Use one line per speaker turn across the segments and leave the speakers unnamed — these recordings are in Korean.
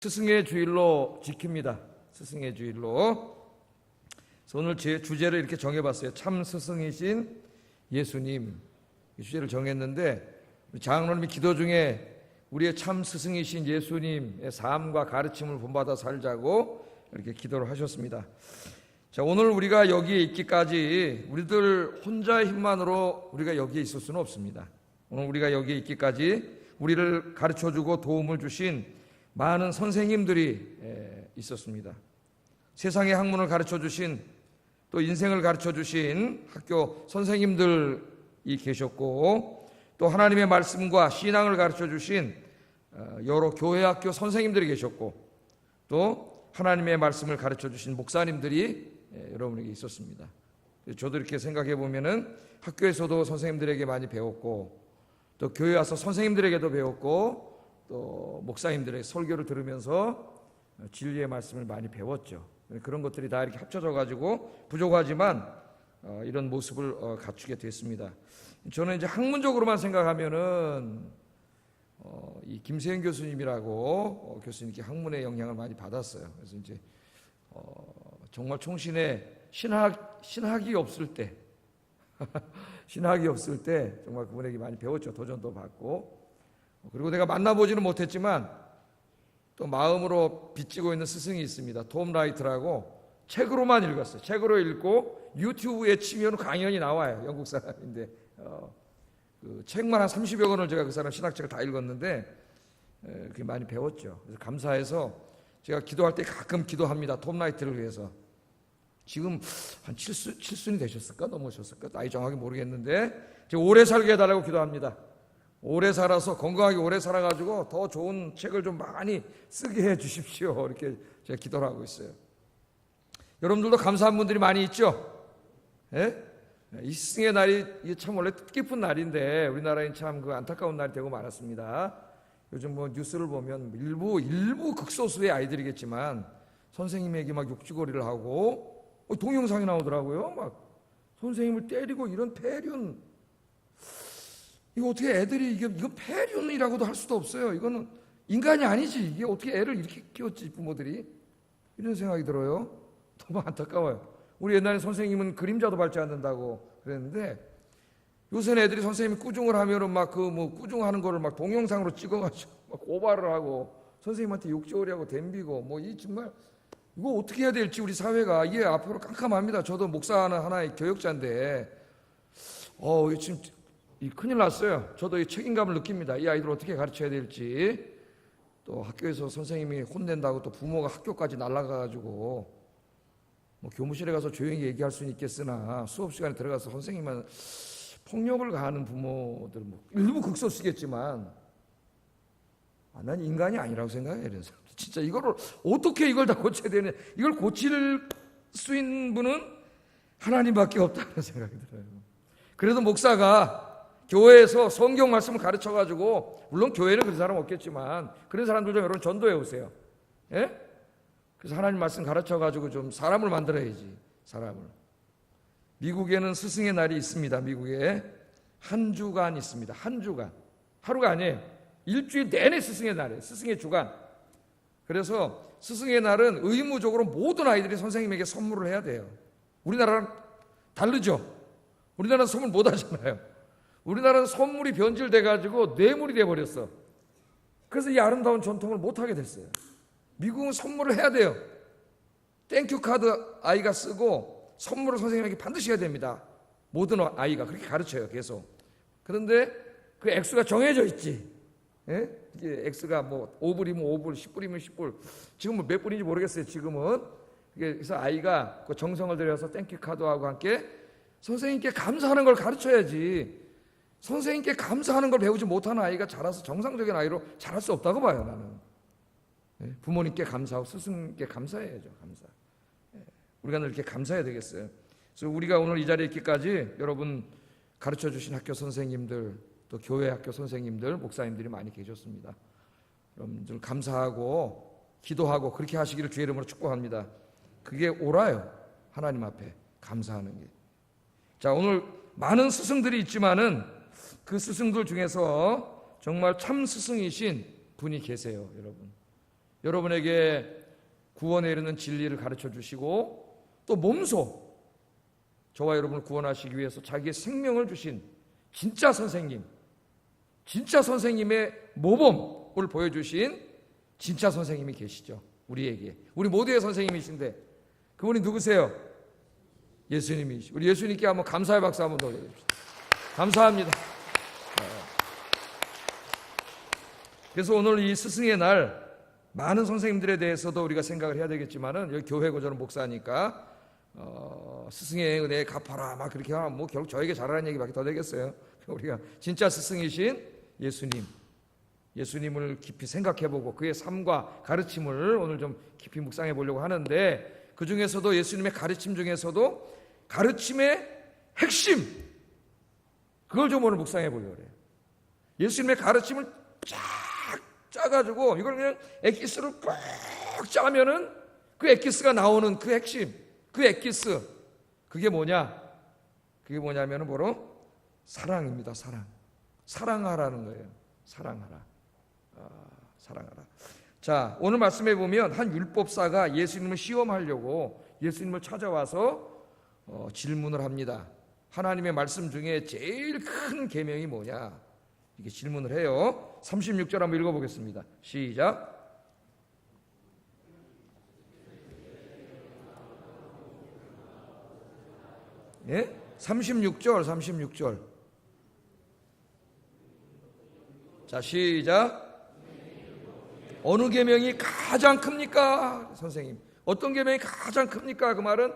스승의 주일로 지킵니다. 스승의 주일로. 그래서 오늘 제 주제를 이렇게 정해봤어요. 참 스승이신 예수님. 이 주제를 정했는데 장로님이 기도 중에 우리의 참 스승이신 예수님의 삶과 가르침을 본받아 살자고 이렇게 기도를 하셨습니다. 자, 오늘 우리가 여기에 있기까지 우리들 혼자의 힘만으로 우리가 여기에 있을 수는 없습니다. 오늘 우리가 여기에 있기까지 우리를 가르쳐주고 도움을 주신 많은 선생님들이 있었습니다. 세상의 학문을 가르쳐주신, 또 인생을 가르쳐주신 학교 선생님들이 계셨고, 또 하나님의 말씀과 신앙을 가르쳐주신 여러 교회 학교 선생님들이 계셨고, 또 하나님의 말씀을 가르쳐주신 목사님들이 여러분에게 있었습니다. 저도 이렇게 생각해 보면은 학교에서도 선생님들에게 많이 배웠고, 또 교회 와서 선생님들에게도 배웠고, 또 목사님들의 설교를 들으면서 진리의 말씀을 많이 배웠죠. 그런 것들이 다 이렇게 합쳐져 가지고 부족하지만 이런 모습을 갖추게 됐습니다. 저는 이제 학문적으로만 생각하면은 이 김세현 교수님이라고 교수님께 학문의 영향을 많이 받았어요. 그래서 이제 정말 총신에 신학이 없을 때 신학이 없을 때 정말 그분에게 많이 배웠죠. 도전도 받고. 그리고 내가 만나보지는 못했지만 또 마음으로 빚지고 있는 스승이 있습니다. 톰 라이트라고. 책으로만 읽었어요. 책으로 읽고 유튜브에 치면 강연이 나와요. 영국 사람인데 그 책만 한 30여 권을 제가 그 사람 신학책을 다 읽었는데 그게 많이 배웠죠. 그래서 감사해서 제가 기도할 때 가끔 기도합니다. 톰 라이트를 위해서. 지금 한 7순이 되셨을까? 넘으셨을까? 나이 정확히 모르겠는데 제가 오래 살게 해달라고 기도합니다. 오래 살아서 건강하게 오래 살아가지고 더 좋은 책을 좀 많이 쓰게 해 주십시오. 이렇게 제가 기도를 하고 있어요. 여러분들도 감사한 분들이 많이 있죠? 예? 이 스승의 날이 참 원래 뜻깊은 날인데 우리나라엔 참 그 안타까운 날이 되고 말았습니다. 요즘 뭐 뉴스를 보면 일부 극소수의 아이들이겠지만 선생님에게 막 욕지거리를 하고 동영상이 나오더라고요. 막 선생님을 때리고 이런 폐륜. 이거 어떻게 애들이 이거 폐륜이라고도 할 수도 없어요. 이거는 인간이 아니지. 이게 어떻게 애를 이렇게 키웠지 부모들이. 이런 생각이 들어요. 너무 안타까워요. 우리 옛날에 선생님은 그림자도 밟지 않는다고 그랬는데 요새는 애들이 선생님이 꾸중을 하면은 막 꾸중하는 거를 막 동영상으로 찍어가지고 막 고발을 하고 선생님한테 욕조리하고 덤비고 이 정말 이거 어떻게 해야 될지 우리 사회가 이게 앞으로 깜깜합니다. 저도 목사하는 하나의 교역자인데 지금 큰일 났어요. 저도 이 책임감을 느낍니다. 이 아이들 어떻게 가르쳐야 될지. 또 학교에서 선생님이 혼낸다고 또 부모가 학교까지 날아가가지고 교무실에 가서 조용히 얘기할 수는 있겠으나 수업 시간에 들어가서 선생님만 폭력을 가하는 부모들 일부 극소수겠지만 난 인간이 아니라고 생각해요. 이런 사람. 진짜 이거를 어떻게 이걸 다 고쳐야 되냐. 이걸 고칠 수 있는 분은 하나님밖에 없다는 생각이 들어요. 그래도 목사가 교회에서 성경 말씀을 가르쳐가지고 물론 교회는 그런 사람 없겠지만 그런 사람들 좀 여러분 전도해 오세요. 예? 그래서 하나님 말씀 가르쳐가지고 좀 사람을 만들어야지. 사람을. 미국에는 스승의 날이 있습니다. 미국에 한 주간 있습니다. 한 주간. 하루가 아니에요. 일주일 내내 스승의 날이에요. 스승의 주간. 그래서 스승의 날은 의무적으로 모든 아이들이 선생님에게 선물을 해야 돼요. 우리나라랑 다르죠. 우리나라는 선물 못 하잖아요. 우리나라는 선물이 변질돼가지고 뇌물이 돼버렸어. 그래서 이 아름다운 전통을 못하게 됐어요. 미국은 선물을 해야 돼요. 땡큐 카드 아이가 쓰고 선물을 선생님에게 반드시 해야 됩니다. 모든 아이가 그렇게 가르쳐요. 계속. 그런데 그 액수가 정해져 있지. 예? 이게 액수가 5불이면 5불, 10불이면 10불. 지금은 몇 불인지 모르겠어요. 지금은. 그래서 아이가 그 정성을 들여서 땡큐 카드하고 함께 선생님께 감사하는 걸 가르쳐야지. 선생님께 감사하는 걸 배우지 못하는 아이가 자라서 정상적인 아이로 자랄 수 없다고 봐요. 나는. 부모님께 감사하고 스승님께 감사해야죠. 감사. 우리가 늘 이렇게 감사해야 되겠어요. 그래서 우리가 오늘 이 자리에 있기까지 여러분 가르쳐주신 학교 선생님들 또 교회 학교 선생님들 목사님들이 많이 계셨습니다. 여러분들 감사하고 기도하고 그렇게 하시기를 주의 이름으로 축복합니다. 그게 옳아요. 하나님 앞에 감사하는 게. 자, 오늘 많은 스승들이 있지만은 그 스승들 중에서 정말 참 스승이신 분이 계세요. 여러분 여러분에게 구원에 이르는 진리를 가르쳐 주시고 또 몸소 저와 여러분을 구원하시기 위해서 자기의 생명을 주신 진짜 선생님, 진짜 선생님의 모범을 보여주신 진짜 선생님이 계시죠. 우리에게, 우리 모두의 선생님이신데 그분이 누구세요? 예수님이시죠. 우리 예수님께 한번 감사의 박수 한번 더 올려주십시오. 감사합니다. 그래서 오늘 이 스승의 날 많은 선생님들에 대해서도 우리가 생각을 해야 되겠지만은 여기 교회고 저는 목사니까 스승의 은혜에 갚아라 막 그렇게 하면 뭐 결국 저에게 잘하는 얘기밖에 더 되겠어요. 우리가 진짜 스승이신 예수님을 깊이 생각해보고 그의 삶과 가르침을 오늘 좀 깊이 묵상해 보려고 하는데, 그 중에서도 예수님의 가르침 중에서도 가르침의 핵심, 그걸 좀 오늘 묵상해 보려고 그래요. 예수님의 가르침을 쫙 짜가지고 이걸 그냥 엑기스를 꽉 짜면은 그 엑기스가 나오는 그 핵심, 그 엑기스, 그게 뭐냐? 그게 뭐냐면은 바로 사랑입니다. 사랑하라는 거예요. 사랑하라. 사랑하라. 자, 오늘 말씀해 보면 한 율법사가 예수님을 시험하려고 예수님을 찾아와서 질문을 합니다. 하나님의 말씀 중에 제일 큰 계명이 뭐냐? 이렇게 질문을 해요. 36절 한번 읽어보겠습니다. 시작. 예? 36절. 자, 시작. 어느 계명이 가장 큽니까? 선생님, 어떤 계명이 가장 큽니까? 그 말은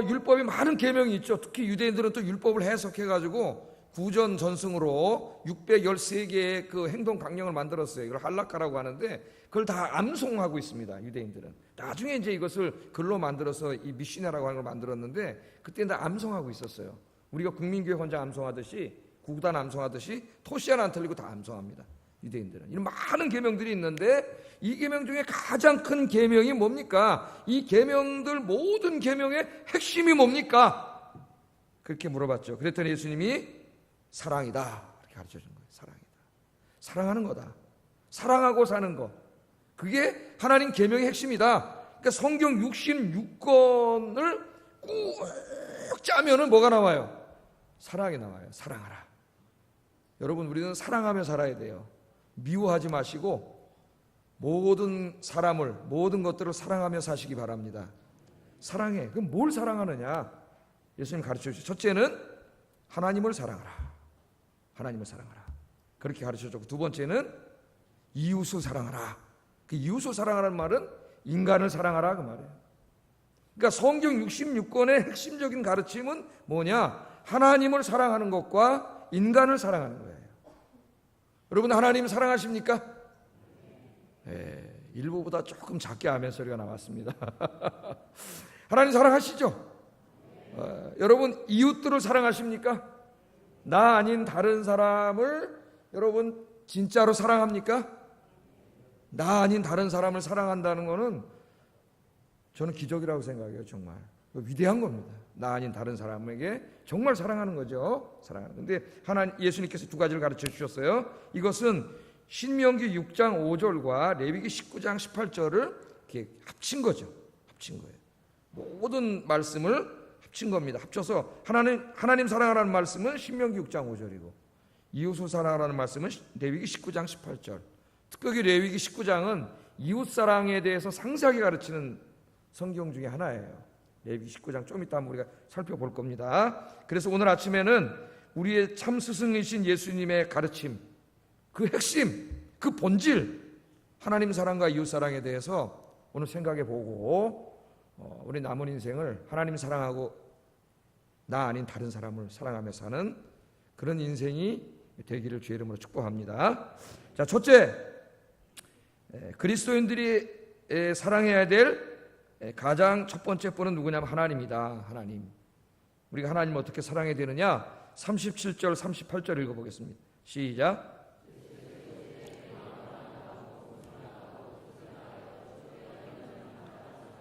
율법이 많은 계명이 있죠. 특히 유대인들은 또 율법을 해석해가지고 구전 전승으로 613개의 그 행동 강령을 만들었어요. 이걸 할라카라고 하는데 그걸 다 암송하고 있습니다. 유대인들은 나중에 이제 이것을 글로 만들어서 이 미시나라고 하는 걸 만들었는데 그때는 다 암송하고 있었어요. 우리가 국민교회 혼자 암송하듯이, 구구단 암송하듯이 토시아는 안 틀리고 다 암송합니다. 유대인들은 이런 많은 계명들이 있는데 이 계명 중에 가장 큰 계명이 뭡니까? 이 계명들 모든 계명의 핵심이 뭡니까? 그렇게 물어봤죠. 그랬더니 예수님이 사랑이다 이렇게 가르쳐 준 거예요. 사랑이다. 사랑하는 거다. 사랑하고 사는 거, 그게 하나님 계명의 핵심이다. 그러니까 성경 66권을 꾹 짜면은 뭐가 나와요? 사랑이 나와요. 사랑하라. 여러분, 우리는 사랑하며 살아야 돼요. 미워하지 마시고 모든 사람을, 모든 것들을 사랑하며 사시기 바랍니다. 사랑해. 그럼 뭘 사랑하느냐? 예수님 가르쳐 주시죠. 첫째는 하나님을 사랑하라. 하나님을 사랑하라. 그렇게 가르쳐 줬고, 두 번째는 이웃을 사랑하라. 그 이웃을 사랑하라는 말은 인간을 사랑하라 그 말이에요. 그러니까 성경 66권의 핵심적인 가르침은 뭐냐? 하나님을 사랑하는 것과 인간을 사랑하는 거예요. 여러분, 하나님 사랑하십니까? 일부보다 조금 작게 아멘 소리가 나왔습니다. 하나님 사랑하시죠? 여러분, 이웃들을 사랑하십니까? 나 아닌 다른 사람을 여러분 진짜로 사랑합니까? 나 아닌 다른 사람을 사랑한다는 것은 저는 기적이라고 생각해요. 정말 위대한 겁니다. 나 아닌 다른 사람에게 정말 사랑하는 거죠. 사랑하는. 근데 예수님께서 두 가지를 가르쳐 주셨어요. 이것은 신명기 6장 5절과 레위기 19장 18절을 이렇게 합친 거죠. 합친 거예요. 모든 말씀을 합친 겁니다. 합쳐서 하나님 사랑하라는 말씀은 신명기 6장 5절이고 이웃을 사랑하라는 말씀은 레위기 19장 18절. 특별히 레위기 19장은 이웃 사랑에 대해서 상세하게 가르치는 성경 중에 하나예요. 레위기 19장 좀 이따 한번 우리가 살펴볼 겁니다. 그래서 오늘 아침에는 우리의 참 스승이신 예수님의 가르침, 그 핵심, 그 본질, 하나님 사랑과 이웃 사랑에 대해서 오늘 생각해 보고 우리 남은 인생을 하나님 사랑하고 나 아닌 다른 사람을 사랑하며 사는 그런 인생이 되기를 주의 이름으로 축복합니다. 자, 첫째, 그리스도인들이 사랑해야 될 가장 첫 번째 분은 누구냐면 하나님이다. 하나님. 우리가 하나님을 어떻게 사랑해야 되느냐? 37절 38절 읽어보겠습니다. 시작.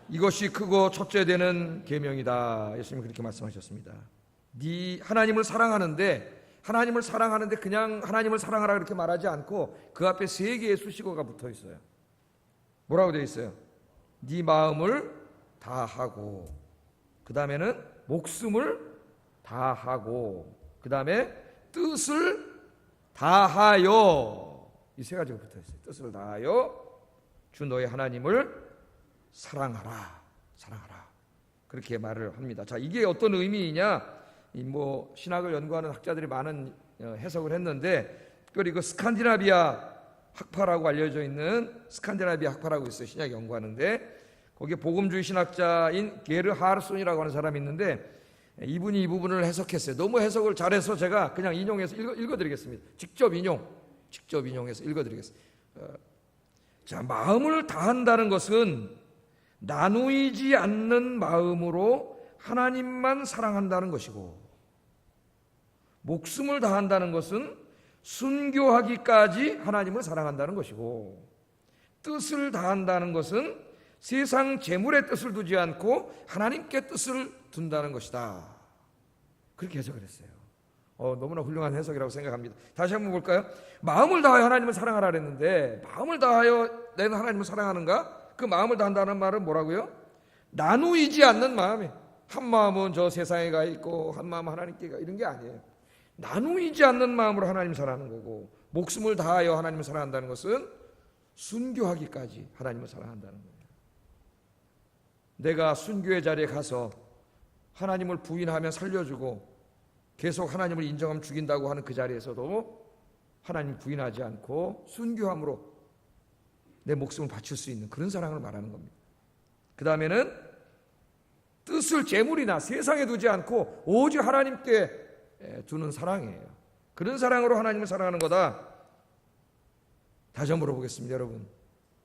이것이 크고 첫째 되는 계명이다. 예수님이 그렇게 말씀하셨습니다. 하나님을 사랑하는데 그냥 하나님을 사랑하라 그렇게 말하지 않고 그 앞에 세 개의 수식어가 붙어 있어요. 뭐라고 되어 있어요? 네 마음을 다하고, 그 다음에는 목숨을 다하고, 그 다음에 뜻을 다하여. 이 세 가지가 붙어 있어요. 뜻을 다하여 주 너의 하나님을 사랑하라. 사랑하라. 그렇게 말을 합니다. 자, 이게 어떤 의미이냐? 뭐 신학을 연구하는 학자들이 많은 해석을 했는데, 특별히 그 스칸디나비아 학파라고 알려져 있는 스칸디나비아 학파라고 있어요. 신학 연구하는데 거기에 복음주의 신학자인 게르 하르손이라고 하는 사람이 있는데, 이분이 이 부분을 해석했어요. 너무 해석을 잘해서 제가 그냥 인용해서 읽어드리겠습니다. 직접 인용해서 읽어드리겠습니다. 자, 마음을 다한다는 것은 나누이지 않는 마음으로 하나님만 사랑한다는 것이고, 목숨을 다한다는 것은 순교하기까지 하나님을 사랑한다는 것이고, 뜻을 다한다는 것은 세상 재물의 뜻을 두지 않고 하나님께 뜻을 둔다는 것이다. 그렇게 해석을 했어요. 너무나 훌륭한 해석이라고 생각합니다. 다시 한번 볼까요? 마음을 다하여 하나님을 사랑하라 그랬는데, 마음을 다하여 내가 하나님을 사랑하는가? 그 마음을 다한다는 말은 뭐라고요? 나누이지 않는 마음이, 한 마음은 저 세상에 가 있고 한 마음은 하나님께 가, 이런 게 아니에요. 나누이지 않는 마음으로 하나님을 사랑하는 거고, 목숨을 다하여 하나님을 사랑한다는 것은 순교하기까지 하나님을 사랑한다는 거예요. 내가 순교의 자리에 가서 하나님을 부인하면 살려주고 계속 하나님을 인정하면 죽인다고 하는 그 자리에서도 하나님을 부인하지 않고 순교함으로 내 목숨을 바칠 수 있는 그런 사랑을 말하는 겁니다. 그 다음에는 뜻을 재물이나 세상에 두지 않고 오직 하나님께 두는 사랑이에요. 그런 사랑으로 하나님을 사랑하는 거다. 다시 한번 물어보겠습니다.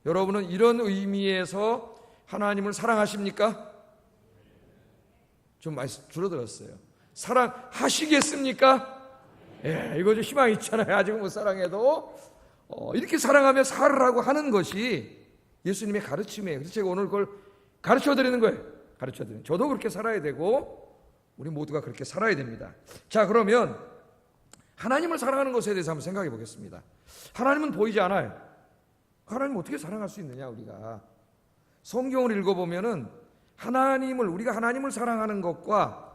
여러분은 이런 의미에서 하나님을 사랑하십니까? 좀 많이 줄어들었어요. 사랑하시겠습니까? 이거 좀 희망이 있잖아요. 아직 못 사랑해도 이렇게 사랑하며 살으라고 하는 것이 예수님의 가르침이에요. 그래서 제가 오늘 그걸 가르쳐드리는 거예요. 저도 그렇게 살아야 되고 우리 모두가 그렇게 살아야 됩니다. 자, 그러면 하나님을 사랑하는 것에 대해서 한번 생각해 보겠습니다. 하나님은 보이지 않아요. 하나님 어떻게 사랑할 수 있느냐? 우리가 성경을 읽어보면은 우리가 하나님을 사랑하는 것과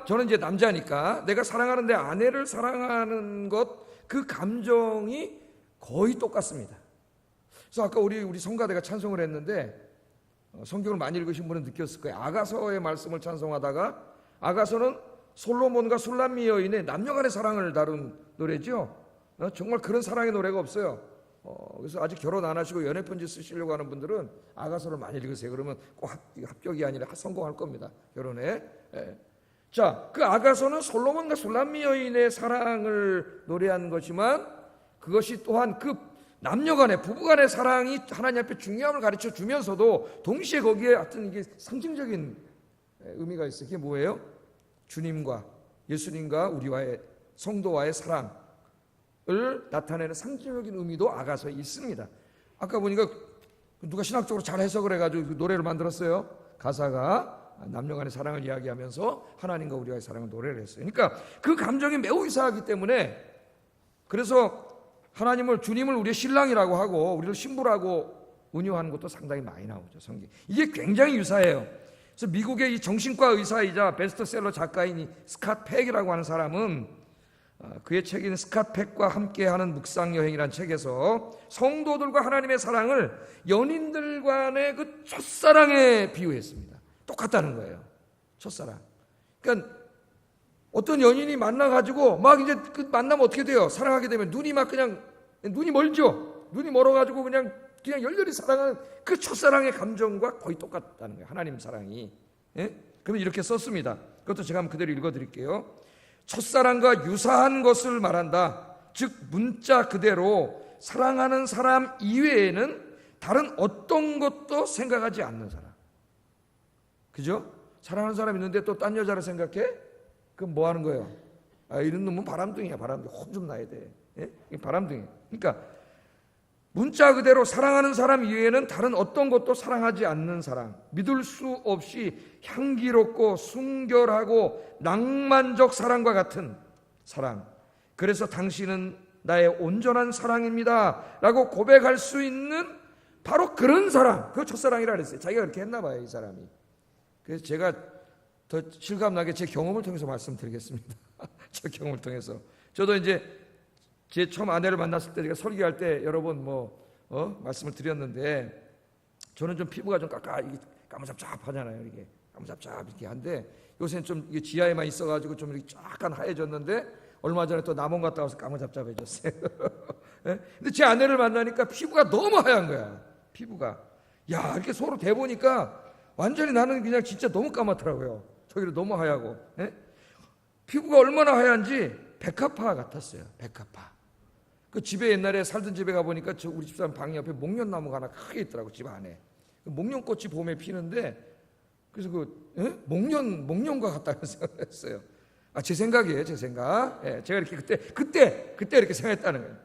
저는 이제 남자니까 내가 사랑하는 내 아내를 사랑하는 것, 그 감정이 거의 똑같습니다. 그래서 아까 우리 성가대가 찬송을 했는데 성경을 많이 읽으신 분은 느꼈을 거예요. 아가서의 말씀을 찬송하다가, 아가서는 솔로몬과 술람미 여인의 남녀간의 사랑을 다룬 노래죠. 정말 그런 사랑의 노래가 없어요. 그래서 아직 결혼 안 하시고 연애편지 쓰시려고 하는 분들은 아가서를 많이 읽으세요. 그러면 꼭 합격이 아니라 성공할 겁니다, 결혼에. 자, 그 아가서는 솔로몬과 술람미 여인의 사랑을 노래한 것이지만, 그것이 또한 그 남녀간의, 부부간의 사랑이 하나님 앞에 중요함을 가르쳐 주면서도 동시에 거기에 하여튼 이게 상징적인 의미가 있어요. 그게 뭐예요? 주님과 예수님과 우리와의, 성도와의 사랑을 나타내는 상징적인 의미도 아가서에 있습니다. 아까 보니까 누가 신학적으로 잘 해석을 해가지고 그 노래를 만들었어요. 가사가 남녀간의 사랑을 이야기하면서 하나님과 우리와의 사랑을 노래를 했어요. 그러니까 그 감정이 매우 유사하기 때문에, 그래서 주님을 우리의 신랑이라고 하고 우리를 신부라고 은유하는 것도 상당히 많이 나오죠, 성경. 이게 굉장히 유사해요. 그래서 미국의 이 정신과 의사이자 베스트셀러 작가인 이 스캇 팩이라고 하는 사람은 그의 책인 스캇 팩과 함께하는 묵상여행이라는 책에서 성도들과 하나님의 사랑을 연인들 간의 그 첫사랑에 비유했습니다. 똑같다는 거예요, 첫사랑. 그러니까 어떤 연인이 만나가지고 막 이제 그 만나면 어떻게 돼요? 사랑하게 되면 눈이 멀죠? 눈이 멀어가지고 그냥 열렬히 사랑하는 그 첫사랑의 감정과 거의 똑같다는 거예요, 하나님 사랑이. 그러면 이렇게 썼습니다. 그것도 제가 한번 그대로 읽어드릴게요. 첫사랑과 유사한 것을 말한다. 즉 문자 그대로 사랑하는 사람 이외에는 다른 어떤 것도 생각하지 않는 사람. 그죠? 사랑하는 사람 있는데 또 딴 여자를 생각해? 그럼 뭐 하는 거예요? 이런 놈은 바람둥이야. 혼 좀 나야 돼. 바람둥이. 그러니까 문자 그대로 사랑하는 사람 이외에는 다른 어떤 것도 사랑하지 않는 사랑, 믿을 수 없이 향기롭고 순결하고 낭만적 사랑과 같은 사랑. 그래서 당신은 나의 온전한 사랑입니다 라고 고백할 수 있는 바로 그런 사람, 그 첫사랑이라 그랬어요. 자기가 그렇게 했나 봐요, 이 사람이. 그래서 제가 더 실감나게 제 경험을 통해서 말씀드리겠습니다. 제 경험을 통해서. 저도 이제 제 처음 아내를 만났을 때 제가 설교할 때 여러 번 말씀을 드렸는데, 저는 좀 피부가 좀 까무잡잡하잖아요. 이게 까무잡잡 이렇게 한데, 요새는 좀 이게 지하에만 있어가지고 좀 이렇게 약간 하얘졌는데, 얼마 전에 또 남원 갔다 와서 까무잡잡해졌어요. 근데 제 아내를 만나니까 피부가 너무 하얀 거야. 피부가. 야, 이렇게 서로 대보니까 완전히 나는 그냥 진짜 너무 까맣더라고요. 저기로 너무 하얗고. 피부가 얼마나 하얀지 백합화 같았어요. 백합화. 그 집에 옛날에 살던 집에 가보니까 우리 집사람 방 옆에 목련나무가 하나 크게 있더라고, 집 안에. 목련꽃이 봄에 피는데, 그래서 목련과 같다는 생각을 했어요. 제 생각이에요, 제 생각. 제가 이렇게 그때 이렇게 생각했다는 거예요.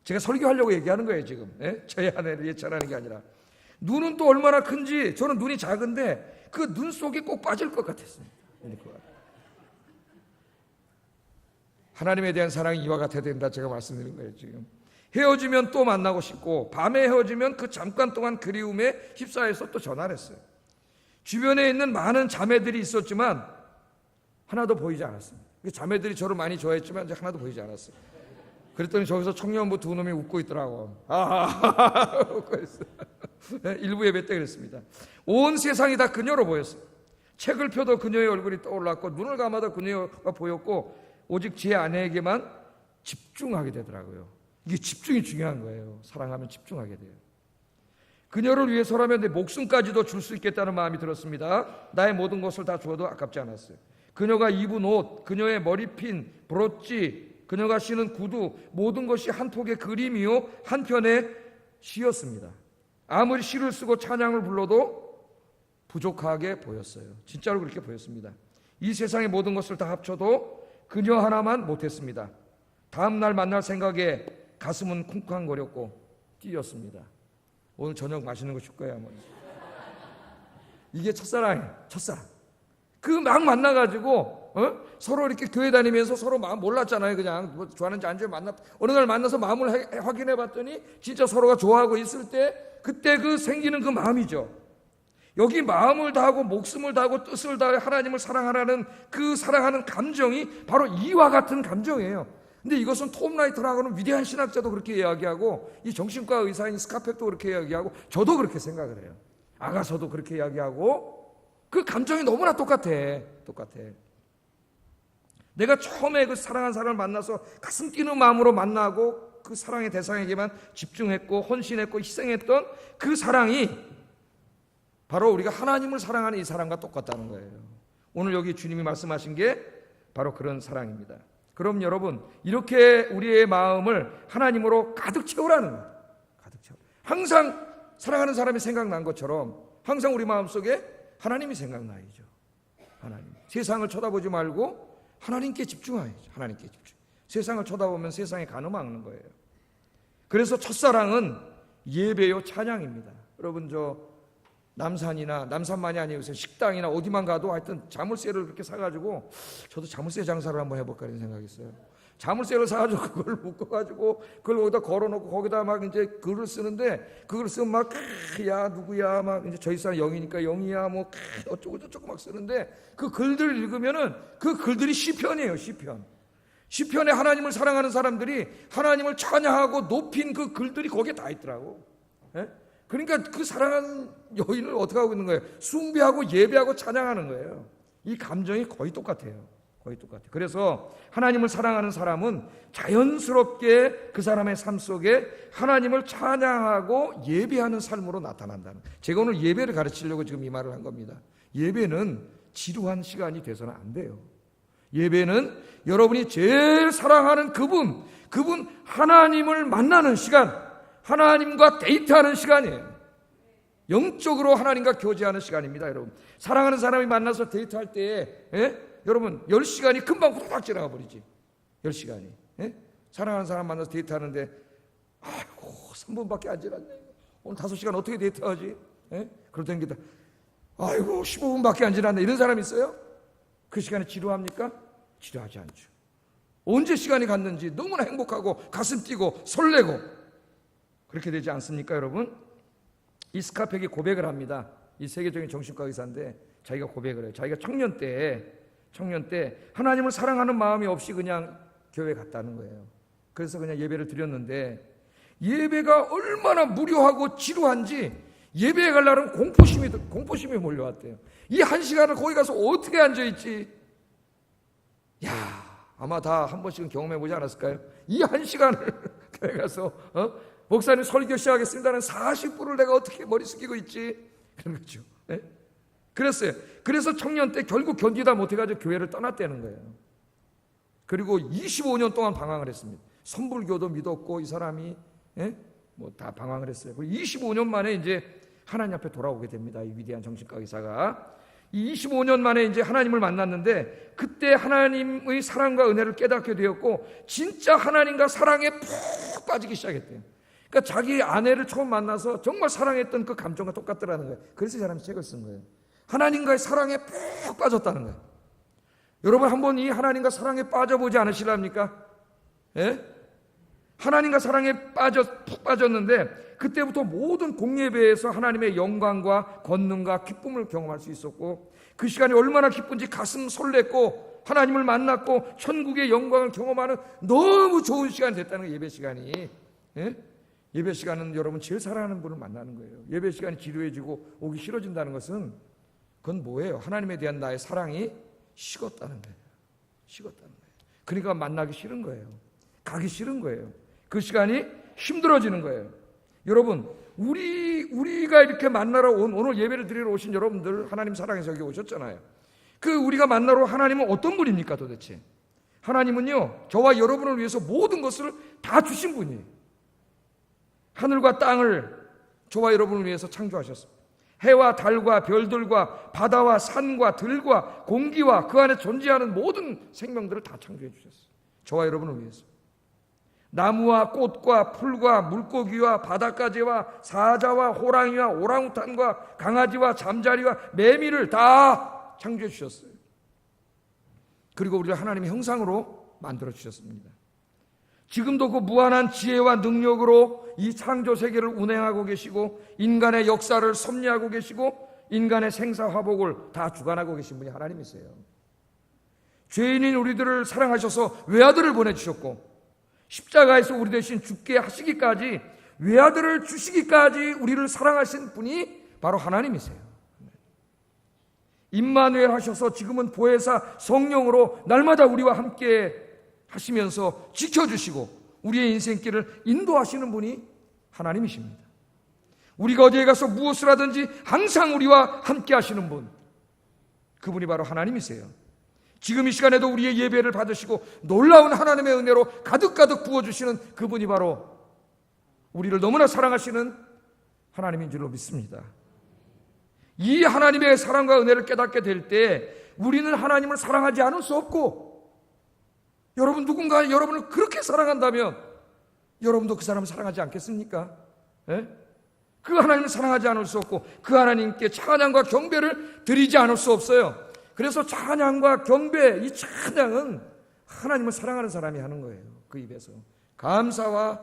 제가 설교하려고 얘기하는 거예요, 지금. 저희 아내를 예찬하는 게 아니라. 눈은 또 얼마나 큰지, 저는 눈이 작은데 그 눈 속에 꼭 빠질 것 같았어요. 하나님에 대한 사랑이 이와 같아야 된다, 제가 말씀드린 거예요, 지금. 헤어지면 또 만나고 싶고, 밤에 헤어지면 그 잠깐 동안 그리움에 휩싸여서 또 전화를 했어요. 주변에 있는 많은 자매들이 있었지만 하나도 보이지 않았습니다. 자매들이 저를 많이 좋아했지만 하나도 보이지 않았어요. 그랬더니 저기서 청년부 두 놈이 웃고 있더라고. 웃고 있어요. 일부 예배 때 그랬습니다. 온 세상이 다 그녀로 보였어요. 책을 펴도 그녀의 얼굴이 떠올랐고, 눈을 감아도 그녀가 보였고, 오직 제 아내에게만 집중하게 되더라고요. 이게 집중이 중요한 거예요. 사랑하면 집중하게 돼요. 그녀를 위해서라면 내 목숨까지도 줄 수 있겠다는 마음이 들었습니다. 나의 모든 것을 다 주어도 아깝지 않았어요. 그녀가 입은 옷, 그녀의 머리핀, 브로치, 그녀가 신은 구두, 모든 것이 한 폭의 그림이요 한 편의 시였습니다. 아무리 시를 쓰고 찬양을 불러도 부족하게 보였어요. 진짜로 그렇게 보였습니다. 이 세상의 모든 것을 다 합쳐도 그녀 하나만 못했습니다. 다음 날 만날 생각에 가슴은 쿵쾅거렸고 뛰었습니다. 오늘 저녁 맛있는 거 줄 거야. 이게 첫사랑이에요. 첫사랑. 그 막 만나가지고 서로 이렇게 교회 다니면서 서로 마음 몰랐잖아요. 그냥 뭐 좋아하는지 안 좋아하는지 어느 날 만나서 마음을 확인해봤더니 진짜 서로가 좋아하고 있을 때, 그때 그 생기는 그 마음이죠. 여기 마음을 다하고 목숨을 다하고 뜻을 다해 하나님을 사랑하라는 그 사랑하는 감정이 바로 이와 같은 감정이에요. 근데 이것은 톰 라이터라고는 위대한 신학자도 그렇게 이야기하고, 이 정신과 의사인 스카펙도 그렇게 이야기하고, 저도 그렇게 생각을 해요. 아가서도 그렇게 이야기하고, 그 감정이 너무나 똑같아. 내가 처음에 그 사랑한 사람을 만나서 가슴 뛰는 마음으로 만나고 그 사랑의 대상에게만 집중했고 헌신했고 희생했던 그 사랑이 바로 우리가 하나님을 사랑하는 이 사랑과 똑같다는 거예요. 오늘 여기 주님이 말씀하신 게 바로 그런 사랑입니다. 그럼 여러분, 이렇게 우리의 마음을 하나님으로 가득 채우라는 거예요. 가득 채우. 항상 사랑하는 사람이 생각난 것처럼 항상 우리 마음속에 하나님이 생각나야죠. 하나님. 세상을 쳐다보지 말고 하나님께 집중해야죠. 하나님께 집중. 세상을 쳐다보면 세상에 가늠하는 거예요. 그래서 첫사랑은 예배요 찬양입니다. 여러분, 저 남산만이 아니고 식당이나 어디만 가도 하여튼 자물쇠를 그렇게 사가지고, 저도 자물쇠 장사를 한번 해볼까 이런 생각이 있어요. 자물쇠를 사가지고 그걸 묶어가지고 그걸 거기다 걸어놓고 거기다 막 이제 글을 쓰는데, 그걸 쓰면 막 야 누구야 막 이제 저희 사람 영이니까 영이야 뭐 어쩌고 저쩌고 막 쓰는데, 그 글들을 읽으면은 그 글들이 시편이에요. 시편에 하나님을 사랑하는 사람들이 하나님을 찬양하고 높인 그 글들이 거기에 다 있더라고. 그러니까 그 사랑하는 여인을 어떻게 하고 있는 거예요? 숭배하고 예배하고 찬양하는 거예요. 이 감정이 거의 똑같아요. 그래서 하나님을 사랑하는 사람은 자연스럽게 그 사람의 삶 속에 하나님을 찬양하고 예배하는 삶으로 나타난다는 거예요. 제가 오늘 예배를 가르치려고 지금 이 말을 한 겁니다. 예배는 지루한 시간이 돼서는 안 돼요. 예배는 여러분이 제일 사랑하는 그분 하나님을 만나는 시간, 하나님과 데이트하는 시간이에요. 영적으로 하나님과 교제하는 시간입니다. 여러분, 사랑하는 사람이 만나서 데이트할 때에 여러분 10시간이 금방 후딱 지나가 버리지. 10시간이. 사랑하는 사람 만나서 데이트하는데 아이고 3분밖에 안 지났네. 오늘 5시간 어떻게 데이트하지? 그럴 때는 아이고 15분밖에 안 지났네. 이런 사람 있어요? 그 시간에 지루합니까? 지루하지 않죠. 언제 시간이 갔는지 너무나 행복하고 가슴 뛰고 설레고 그렇게 되지 않습니까, 여러분? 이 스카펙이 고백을 합니다. 이 세계적인 정신과 의사인데 자기가 고백을 해요. 자기가 청년 때 하나님을 사랑하는 마음이 없이 그냥 교회 갔다는 거예요. 그래서 그냥 예배를 드렸는데 예배가 얼마나 무료하고 지루한지 예배에 가려면 공포심이 몰려왔대요. 이 한 시간을 거기 가서 어떻게 앉아있지? 아마 다 한 번씩은 경험해보지 않았을까요? 이 한 시간을 교회 가서 목사님 설교 시작하겠습니다는 40분을 내가 어떻게 머리 숙이고 있지? 그런 거죠. 네? 그랬어요. 그래서 청년 때 결국 견디다 못해가지고 교회를 떠났다는 거예요. 그리고 25년 동안 방황을 했습니다. 선불교도 믿었고 이 사람이 뭐 다 방황을 했어요. 그리고 25년 만에 이제 하나님 앞에 돌아오게 됩니다. 이 위대한 정신과 의사가 이 25년 만에 이제 하나님을 만났는데 그때 하나님의 사랑과 은혜를 깨닫게 되었고 진짜 하나님과 사랑에 푹 빠지기 시작했대요. 그러니까 자기 아내를 처음 만나서 정말 사랑했던 그 감정과 똑같더라는 거예요. 그래서 이 사람이 책을 쓴 거예요. 하나님과의 사랑에 푹 빠졌다는 거예요. 여러분 한번 이 하나님과 사랑에 빠져보지 않으시랍니까? 예? 하나님과 사랑에 푹 빠졌는데 그때부터 모든 공예배에서 하나님의 영광과 권능과 기쁨을 경험할 수 있었고 그 시간이 얼마나 기쁜지 가슴 설렜고 하나님을 만났고 천국의 영광을 경험하는 너무 좋은 시간이 됐다는 거예요. 예배 시간이. 예? 예배 시간은 여러분 제일 사랑하는 분을 만나는 거예요. 예배 시간이 지루해지고 오기 싫어진다는 것은 그건 뭐예요? 하나님에 대한 나의 사랑이 식었다는 거예요. 식었다는 거예요. 그러니까 만나기 싫은 거예요. 가기 싫은 거예요. 그 시간이 힘들어지는 거예요. 여러분 우리가 이렇게 만나러 오늘 예배를 드리러 오신 여러분들 하나님 사랑해서 여기 오셨잖아요. 그 우리가 만나러 하나님은 어떤 분입니까 도대체? 하나님은요 저와 여러분을 위해서 모든 것을 다 주신 분이에요. 하늘과 땅을 저와 여러분을 위해서 창조하셨습니다. 해와 달과 별들과 바다와 산과 들과 공기와 그 안에 존재하는 모든 생명들을 다 창조해 주셨어요. 저와 여러분을 위해서. 나무와 꽃과 풀과 물고기와 바닷가재와 사자와 호랑이와 오랑우탄과 강아지와 잠자리와 매미를 다 창조해 주셨어요. 그리고 우리를 하나님의 형상으로 만들어 주셨습니다. 지금도 그 무한한 지혜와 능력으로 이 창조 세계를 운행하고 계시고 인간의 역사를 섭리하고 계시고 인간의 생사화복을 다 주관하고 계신 분이 하나님이세요. 죄인인 우리들을 사랑하셔서 외아들을 보내주셨고 십자가에서 우리 대신 죽게 하시기까지 외아들을 주시기까지 우리를 사랑하신 분이 바로 하나님이세요. 임마누엘 하셔서 지금은 보혜사 성령으로 날마다 우리와 함께 하시면서 지켜주시고 우리의 인생길을 인도하시는 분이 하나님이십니다. 우리가 어디에 가서 무엇을 하든지 항상 우리와 함께 하시는 분, 그분이 바로 하나님이세요. 지금 이 시간에도 우리의 예배를 받으시고 놀라운 하나님의 은혜로 가득가득 부어주시는 그분이 바로 우리를 너무나 사랑하시는 하나님인 줄로 믿습니다. 이 하나님의 사랑과 은혜를 깨닫게 될 때 우리는 하나님을 사랑하지 않을 수 없고 여러분 누군가 여러분을 그렇게 사랑한다면 여러분도 그 사람을 사랑하지 않겠습니까? 예? 그 하나님을 사랑하지 않을 수 없고 그 하나님께 찬양과 경배를 드리지 않을 수 없어요. 그래서 찬양과 경배, 이 찬양은 하나님을 사랑하는 사람이 하는 거예요. 그 입에서 감사와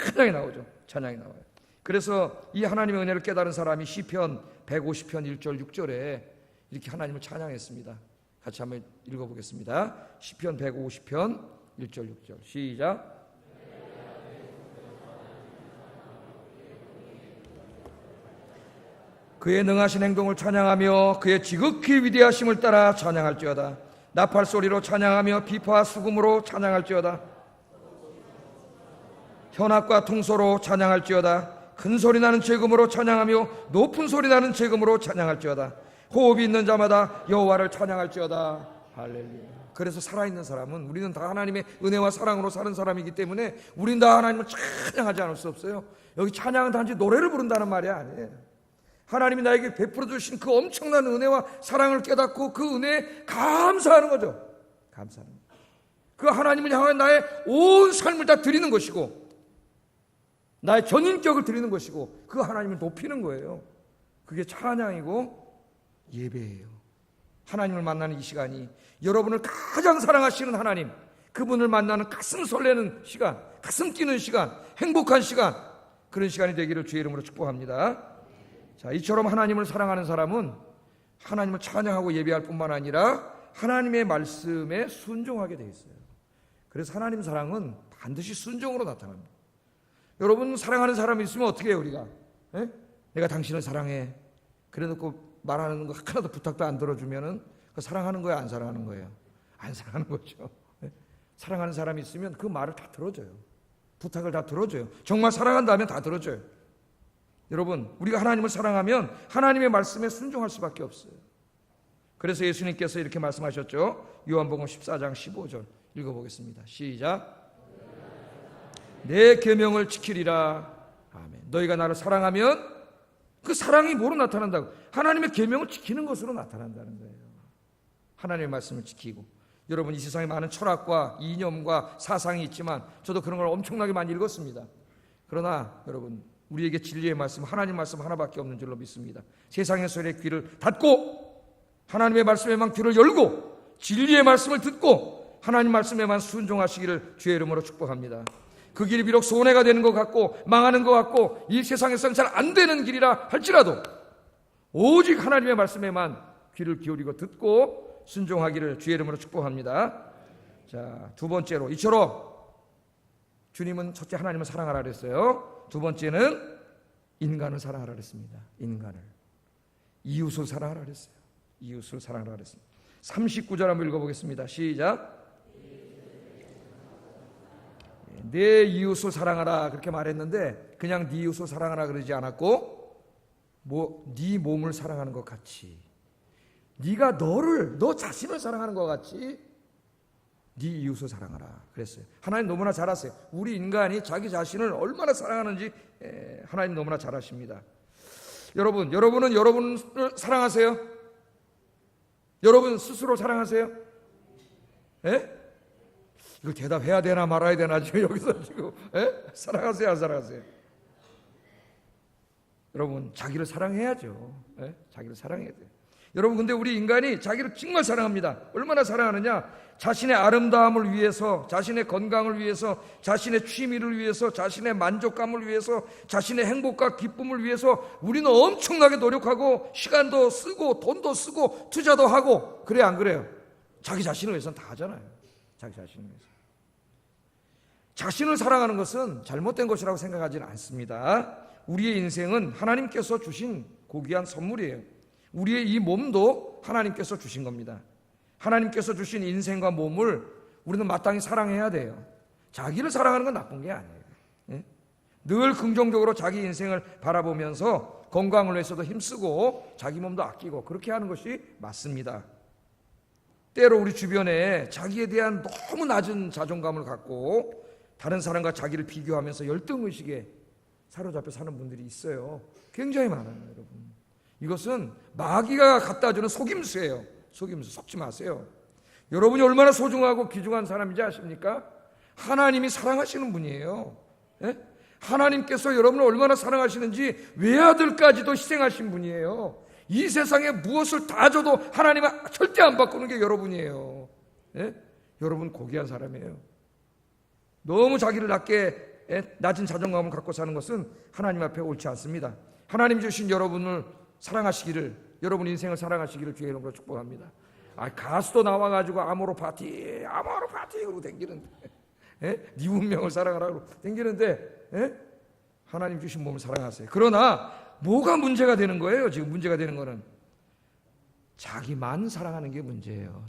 찬양이 나오죠. 찬양이 나와요. 그래서 이 하나님의 은혜를 깨달은 사람이 시편 150편 1절 6절에 이렇게 하나님을 찬양했습니다. 같이 한번 읽어보겠습니다. 시편 150편 1절 6절 시작. 그의 능하신 행동을 찬양하며 그의 지극히 위대하심을 따라 찬양할지어다. 나팔 소리로 찬양하며 비파와 수금으로 찬양할지어다. 현악과 퉁소로 찬양할지어다. 큰 소리 나는 재금으로 찬양하며 높은 소리 나는 재금으로 찬양할지어다. 호흡이 있는 자마다 여호와를 찬양할지어다. 할렐루야. 그래서 살아있는 사람은 우리는 다 하나님의 은혜와 사랑으로 사는 사람이기 때문에 우리는 다 하나님을 찬양하지 않을 수 없어요. 여기 찬양은 단지 노래를 부른다는 말이 아니에요. 하나님이 나에게 베풀어 주신 그 엄청난 은혜와 사랑을 깨닫고 그 은혜에 감사하는 거죠. 감사하는 거죠. 그 하나님을 향한 나의 온 삶을 다 드리는 것이고 나의 전인격을 드리는 것이고 그 하나님을 높이는 거예요. 그게 찬양이고 예배예요. 하나님을 만나는 이 시간이 여러분을 가장 사랑하시는 하나님, 그분을 만나는 가슴 설레는 시간, 가슴 뛰는 시간, 행복한 시간, 그런 시간이 되기를 주의 이름으로 축복합니다. 자, 이처럼 하나님을 사랑하는 사람은 하나님을 찬양하고 예배할 뿐만 아니라 하나님의 말씀에 순종하게 되어 있어요. 그래서 하나님 사랑은 반드시 순종으로 나타납니다. 여러분, 사랑하는 사람이 있으면 어떻게 해요, 우리가? 에? 내가 당신을 사랑해. 그래 놓고 말하는 거 하나도 부탁도 안 들어주면은 그 사랑하는 거예요, 안 사랑하는 거예요? 안 사랑하는 거죠. 에? 사랑하는 사람이 있으면 그 말을 다 들어줘요. 부탁을 다 들어줘요. 정말 사랑한다면 다 들어줘요. 여러분, 우리가 하나님을 사랑하면 하나님의 말씀에 순종할 수밖에 없어요. 그래서 예수님께서 이렇게 말씀하셨죠. 요한복음 14장 15절 읽어보겠습니다. 시작. 내 계명을 지키리라. 아멘. 너희가 나를 사랑하면 그 사랑이 뭐로 나타난다고? 하나님의 계명을 지키는 것으로 나타난다는 거예요. 하나님의 말씀을 지키고. 여러분, 이 세상에 많은 철학과 이념과 사상이 있지만 저도 그런 걸 엄청나게 많이 읽었습니다. 그러나 여러분, 우리에게 진리의 말씀, 하나님 말씀 하나밖에 없는 줄로 믿습니다. 세상의 소리에 귀를 닫고 하나님의 말씀에만 귀를 열고 진리의 말씀을 듣고 하나님 말씀에만 순종하시기를 주의 이름으로 축복합니다. 그 길이 비록 손해가 되는 것 같고 망하는 것 같고 이 세상에서는 잘 안 되는 길이라 할지라도 오직 하나님의 말씀에만 귀를 기울이고 듣고 순종하기를 주의 이름으로 축복합니다. 자, 두 번째로, 이처럼 주님은 첫째 하나님을 사랑하라 그랬어요. 두 번째는 인간을 사랑하라 그랬습니다. 인간을. 이웃을 사랑하라 그랬어요. 이웃을 사랑하라 그랬습니다. 39절 한번 읽어보겠습니다. 시작. 내 이웃을 사랑하라 그렇게 말했는데 그냥 네 이웃을 사랑하라 그러지 않았고 네 몸을 사랑하는 것 같이, 네가 너 자신을 사랑하는 것 같이 네 이웃을 사랑하라 그랬어요. 하나님 너무나 잘 아세요. 우리 인간이 자기 자신을 얼마나 사랑하는지 하나님 너무나 잘 아십니다. 여러분은 여러분을 사랑하세요? 여러분 스스로 사랑하세요? 예? 이거 대답해야 되나 말아야 되나 지금 여기서 지금 사랑하세요, 안 사랑하세요? 여러분, 자기를 사랑해야죠. 자기를 사랑해야 돼요. 여러분, 근데 우리 인간이 자기를 정말 사랑합니다. 얼마나 사랑하느냐? 자신의 아름다움을 위해서, 자신의 건강을 위해서, 자신의 취미를 위해서, 자신의 만족감을 위해서, 자신의 행복과 기쁨을 위해서 우리는 엄청나게 노력하고 시간도 쓰고 돈도 쓰고 투자도 하고, 그래 안 그래요? 자기 자신을 위해서는 다 하잖아요. 자기 자신을 위해서. 자신을 사랑하는 것은 잘못된 것이라고 생각하지는 않습니다. 우리의 인생은 하나님께서 주신 고귀한 선물이에요. 우리의 이 몸도 하나님께서 주신 겁니다. 하나님께서 주신 인생과 몸을 우리는 마땅히 사랑해야 돼요. 자기를 사랑하는 건 나쁜 게 아니에요. 늘 긍정적으로 자기 인생을 바라보면서 건강을 위해서도 힘쓰고 자기 몸도 아끼고 그렇게 하는 것이 맞습니다. 때로 우리 주변에 자기에 대한 너무 낮은 자존감을 갖고 다른 사람과 자기를 비교하면서 열등의식에 사로잡혀 사는 분들이 있어요. 굉장히 많아요, 여러분. 이것은 마귀가 갖다주는 속임수예요. 속임수, 속지 마세요. 여러분이 얼마나 소중하고 귀중한 사람인지 아십니까? 하나님이 사랑하시는 분이에요. 하나님께서 여러분을 얼마나 사랑하시는지 외아들까지도 희생하신 분이에요. 이 세상에 무엇을 다 줘도 하나님은 절대 안 바꾸는 게 여러분이에요. 여러분 고귀한 사람이에요. 너무 자기를 낮은 자존감을 갖고 사는 것은 하나님 앞에 옳지 않습니다. 하나님 주신 여러분을 사랑하시기를, 여러분 인생을 사랑하시기를 주의 이름으로 축복합니다. 가수도 나와가지고 아모르 파티 그러고 댕기는데, 네 운명을 사랑하라고 댕기는데, 하나님 주신 몸을 사랑하세요. 그러나 뭐가 문제가 되는 거예요? 지금 문제가 되는 거는 자기만 사랑하는 게 문제예요.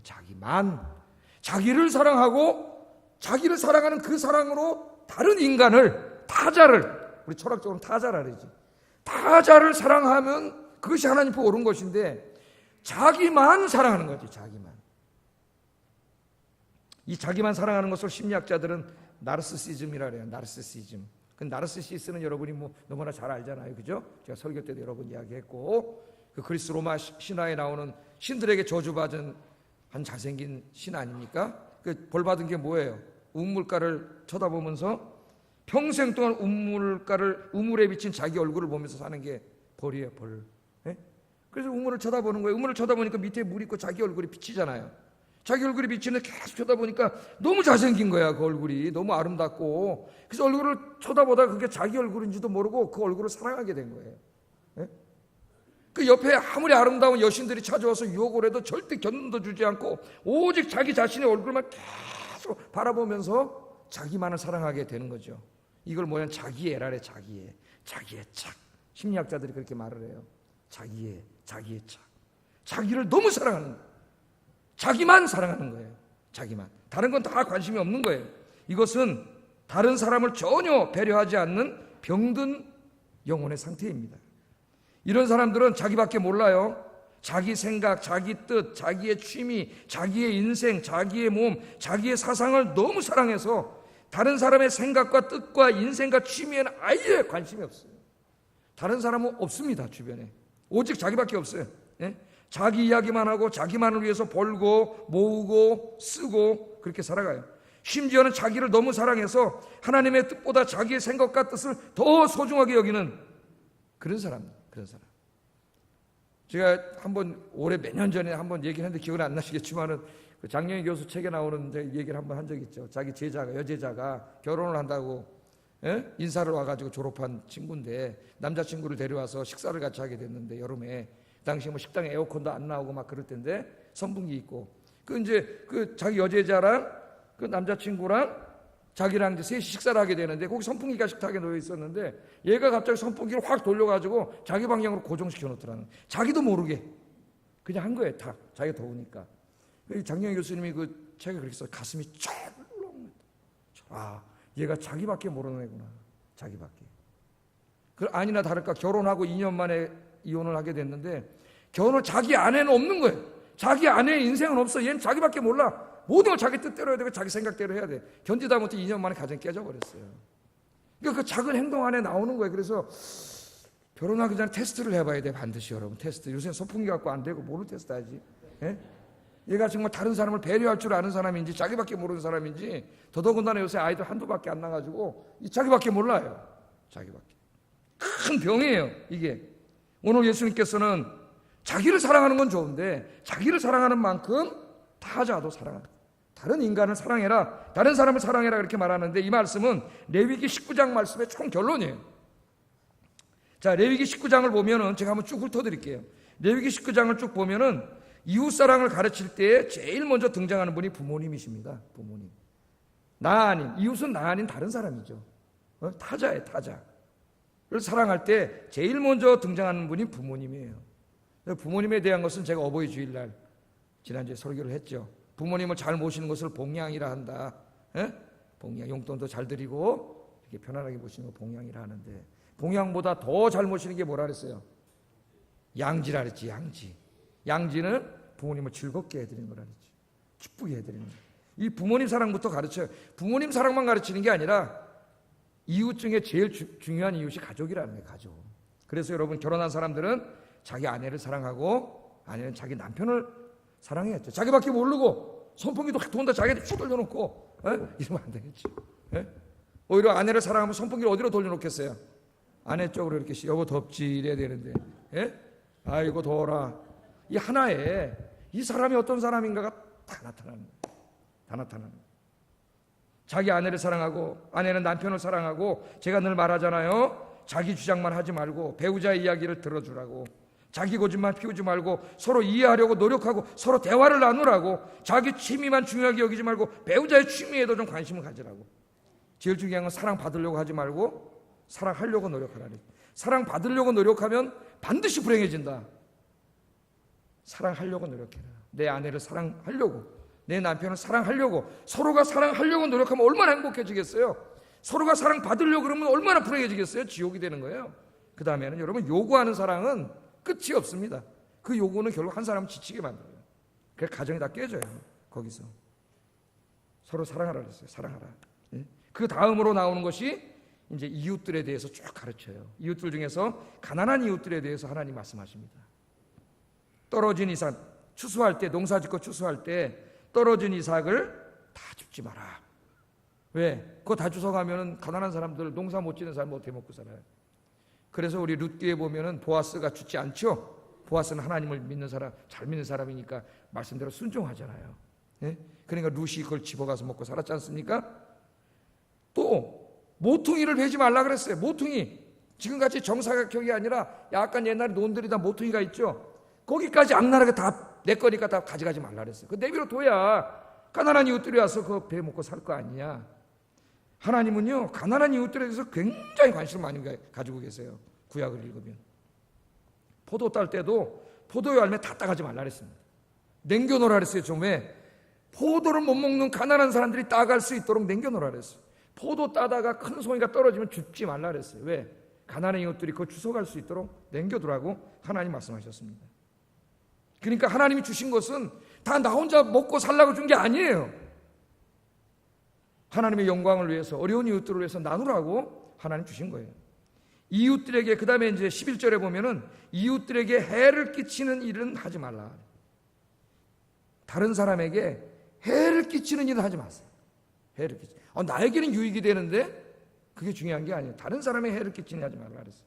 자기를 사랑하고 자기를 사랑하는 그 사랑으로 다른 인간을, 타자를, 우리 철학적으로는 타자라 그러지. 타자를 사랑하면 그것이 하나님 보고 옳은 것인데 자기만 사랑하는 거지. 이 자기만 사랑하는 것을 심리학자들은 나르시시즘이라 그래요. 나르시시즘. 그 나르시시스는 여러분이 너무나 잘 알잖아요, 그죠? 제가 설교 때도 여러 번 이야기했고, 그 그리스 로마 신화에 나오는 신들에게 저주받은 한 잘생긴 신 아닙니까? 그 벌 받은 게 뭐예요? 우물가를 쳐다보면서 평생 동안 우물에 비친 자기 얼굴을 보면서 사는 게 벌이에요, 벌. 그래서 우물을 쳐다보는 거예요. 우물을 쳐다보니까 밑에 물 있고 자기 얼굴이 비치잖아요. 자기 얼굴이 비치는데 계속 쳐다보니까 너무 잘생긴 거야. 그 얼굴이 너무 아름답고, 그래서 얼굴을 쳐다보다가 그게 자기 얼굴인지도 모르고 그 얼굴을 사랑하게 된 거예요. 그 옆에 아무리 아름다운 여신들이 찾아와서 유혹을 해도 절대 견도 주지 않고 오직 자기 자신의 얼굴만 계속 바라보면서 자기만을 사랑하게 되는 거죠. 이걸 뭐냐, 자기애라래. 자기애. 자기의 착. 심리학자들이 그렇게 말을 해요. 자기의 착. 자기를 너무 사랑하는 거예요. 자기만 사랑하는 거예요. 자기만. 다른 건 다 관심이 없는 거예요. 이것은 다른 사람을 전혀 배려하지 않는 병든 영혼의 상태입니다. 이런 사람들은 자기밖에 몰라요. 자기 생각, 자기 뜻, 자기의 취미, 자기의 인생, 자기의 몸, 자기의 사상을 너무 사랑해서 다른 사람의 생각과 뜻과 인생과 취미에는 아예 관심이 없어요. 다른 사람은 없습니다. 주변에 오직 자기밖에 없어요. 예? 자기 이야기만 하고 자기만을 위해서 벌고 모으고 쓰고 그렇게 살아가요. 심지어는 자기를 너무 사랑해서 하나님의 뜻보다 자기의 생각과 뜻을 더 소중하게 여기는 그런 사람. 제가 한번 올해 몇 년 전에 한번 얘기를 했는데 기억은 안 나시겠지만은 그 장영희 교수 책에 나오는 얘기를 한번 한 적이 있죠. 자기 제자가, 여제자가 결혼을 한다고 인사를 와가지고 졸업한 친구인데 남자친구를 데려와서 식사를 같이 하게 됐는데 여름에 당시 뭐 식당에 에어컨도 안 나오고 막 그럴 텐데 선풍기 있고 그 자기 여제자랑 그 남자친구랑 자기랑 이제 셋이 식사를 하게 되는데 거기 선풍기가 식탁에 놓여 있었는데 얘가 갑자기 선풍기를 확 돌려가지고 자기 방향으로 고정시켜 놓더라는, 자기도 모르게 그냥 한 거예요. 다 자기가 더우니까. 장영희 교수님이 그 책에 그렇게 써요. 가슴이 철렁. 얘가 자기밖에 모르는 애구나. 자기밖에. 아니나 다를까 결혼하고 2년 만에 이혼을 하게 됐는데 자기 아내는 없는 거예요. 자기 아내의 인생은 없어. 얘는 자기밖에 몰라. 모든 걸 자기 뜻대로 해야 되고 자기 생각대로 해야 돼. 견디다 못해 2년 만에 가정이 깨져버렸어요. 그러니까 그 작은 행동 안에 나오는 거예요. 그래서 결혼하기 전에 테스트를 해봐야 돼. 반드시 여러분. 테스트. 요새 선풍기 갖고 안 되고 뭐를 테스트하지? 예? 얘가 정말 다른 사람을 배려할 줄 아는 사람인지 자기밖에 모르는 사람인지, 더더군다나 요새 아이들 한두밖에 안 나가지고 자기밖에 몰라요. 자기밖에. 큰 병이에요 이게. 오늘 예수님께서는 자기를 사랑하는 건 좋은데 자기를 사랑하는 만큼 타자도 사랑한다. 다른 인간을 사랑해라, 다른 사람을 사랑해라 그렇게 말하는데 이 말씀은 레위기 19장 말씀의 총 결론이에요. 자, 레위기 19장을 보면은 제가 한번 쭉 훑어드릴게요. 레위기 19장을 쭉 보면은 이웃사랑을 가르칠 때 제일 먼저 등장하는 분이 부모님이십니다. 부모님. 나 아닌, 이웃은 나 아닌 다른 사람이죠. 타자예요, 타자. 를 사랑할 때 제일 먼저 등장하는 분이 부모님이에요. 부모님에 대한 것은 제가 어버이 주일날 지난주에 설교를 했죠. 부모님을 잘 모시는 것을 봉양이라 한다. 봉양, 용돈도 잘 드리고 이렇게 편안하게 모시는 거 봉양이라 하는데, 봉양보다 더 잘 모시는 게 뭐라 그랬어요? 양지라 그랬지. 양지는 부모님을 즐겁게 해드리는 거라 그랬지. 기쁘게 해드리는 거예요. 이 부모님 사랑부터 가르쳐요. 부모님 사랑만 가르치는 게 아니라 이웃 중에 제일 중요한 이웃이 가족이라는 거예요. 가족. 그래서 여러분, 결혼한 사람들은 자기 아내를 사랑하고 아내는 자기 남편을 사랑해야죠. 자기밖에 모르고 선풍기도 돈다 자기한테 쭉 돌려놓고 이러면 안 되겠지. 오히려 아내를 사랑하면 선풍기를 어디로 돌려놓겠어요? 아내 쪽으로 이렇게 여보 덥지 이래야 되는데 아이고 더워라. 이 하나에 이 사람이 어떤 사람인가가 다 나타나는 거예요. 다 나타나는 거예요. 자기 아내를 사랑하고 아내는 남편을 사랑하고, 제가 늘 말하잖아요. 자기 주장만 하지 말고 배우자의 이야기를 들어주라고. 자기 고집만 피우지 말고 서로 이해하려고 노력하고 서로 대화를 나누라고. 자기 취미만 중요하게 여기지 말고 배우자의 취미에도 좀 관심을 가지라고. 제일 중요한 건 사랑받으려고 하지 말고 사랑하려고 노력하라니. 사랑받으려고 노력하면 반드시 불행해진다. 사랑하려고 노력해라. 내 아내를 사랑하려고, 내 남편을 사랑하려고, 서로가 사랑하려고 노력하면 얼마나 행복해지겠어요? 서로가 사랑받으려고 그러면 얼마나 불행해지겠어요? 지옥이 되는 거예요. 그 다음에는 여러분, 요구하는 사랑은 끝이 없습니다. 그 요구는 결국 한 사람을 지치게 만들어요. 그래서 가정이 다 깨져요. 거기서 서로 사랑하라 그랬어요. 사랑하라. 그 다음으로 나오는 것이 이제 이웃들에 대해서 쭉 가르쳐요. 이웃들 중에서 가난한 이웃들에 대해서 하나님 말씀하십니다. 떨어진 이삭, 추수할 때, 농사짓고 추수할 때 떨어진 이삭을 다 줍지 마라. 왜? 그거 다 주워가면은 가난한 사람들, 농사 못 짓는 사람 어떻게 먹고 살아요? 그래서 우리 룻기에 보면은 보아스가 주지 않죠. 보아스는 하나님을 믿는 사람, 잘 믿는 사람이니까 말씀대로 순종하잖아요. 그러니까 룻이 그걸 집어가서 먹고 살았지 않습니까? 또 모퉁이를 베지 말라 그랬어요. 모퉁이 지금같이 정사각형이 아니라 약간 옛날에 논들이 다 모퉁이가 있죠. 거기까지 악랄하게 다 내 거니까 다 가져가지 말라 그랬어요. 그 내비로 둬야 가난한 이웃들이 와서 그 배 먹고 살 거 아니냐. 하나님은요, 가난한 이웃들에 대해서 굉장히 관심을 많이 가지고 계세요. 구약을 읽으면. 포도 딸 때도 포도의 열매 다 따가지 말라 그랬습니다. 남겨놓으라 그랬어요. 좀 왜? 포도를 못 먹는 가난한 사람들이 따갈 수 있도록 남겨놓으라 그랬어요. 포도 따다가 큰 송이가 떨어지면 줍지 말라 그랬어요. 왜? 가난한 이웃들이 그거 주워갈 수 있도록 남겨두라고 하나님 말씀하셨습니다. 그러니까 하나님이 주신 것은 다 나 혼자 먹고 살라고 준 게 아니에요. 하나님의 영광을 위해서, 어려운 이웃들을 위해서 나누라고 하나님 주신 거예요. 이웃들에게, 그 다음에 이제 11절에 보면은 이웃들에게 해를 끼치는 일은 하지 말라. 다른 사람에게 해를 끼치는 일은 하지 마세요. 해를 끼치. 나에게는 유익이 되는데 그게 중요한 게 아니에요. 다른 사람의 해를 끼치는 일 하지 말라 그랬어요.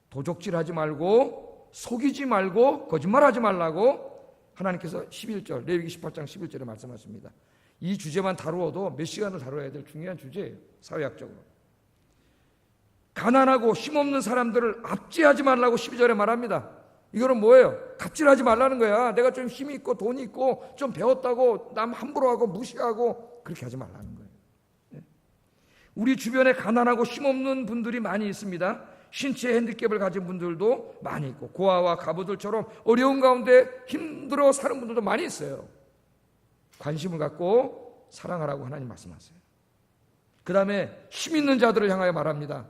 도적질하지 말고, 속이지 말고, 거짓말하지 말라고 하나님께서 11절, 레위기 18장 11절에 말씀하십니다. 이 주제만 다루어도 몇 시간을 다뤄야 될 중요한 주제예요. 사회학적으로. 가난하고 힘없는 사람들을 압제하지 말라고 12절에 말합니다. 이거는 뭐예요? 갑질하지 말라는 거야. 내가 좀 힘이 있고 돈이 있고 좀 배웠다고 남 함부로 하고 무시하고 그렇게 하지 말라는 거예요. 우리 주변에 가난하고 힘없는 분들이 많이 있습니다. 신체 핸디캡을 가진 분들도 많이 있고, 고아와 가부들처럼 어려운 가운데 힘들어 사는 분들도 많이 있어요. 관심을 갖고 사랑하라고 하나님 말씀하세요. 그 다음에 힘 있는 자들을 향하여 말합니다.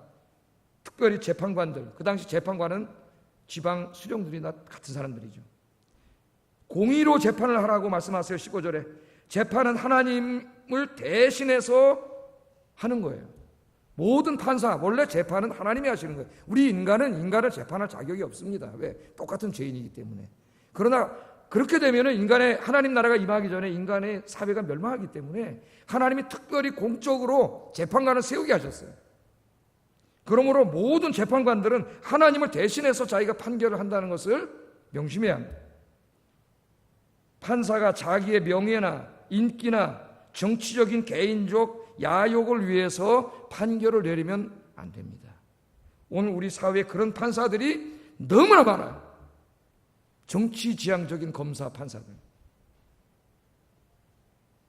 특별히 재판관들. 그 당시 재판관은 지방 수령들이나 같은 사람들이죠. 공의로 재판을 하라고 말씀하세요. 15절에. 재판은 하나님을 대신해서 하는 거예요. 모든 판사, 원래 재판은 하나님이 하시는 거예요. 우리 인간은 인간을 재판할 자격이 없습니다. 왜? 똑같은 죄인이기 때문에. 그러나 그렇게 되면 인간의, 하나님 나라가 임하기 전에 인간의 사회가 멸망하기 때문에 하나님이 특별히 공적으로 재판관을 세우게 하셨어요. 그러므로 모든 재판관들은 하나님을 대신해서 자기가 판결을 한다는 것을 명심해야 합니다. 판사가 자기의 명예나 인기나 정치적인 개인적 야욕을 위해서 판결을 내리면 안 됩니다. 오늘 우리 사회에 그런 판사들이 너무나 많아요. 정치지향적인 검사, 판사들.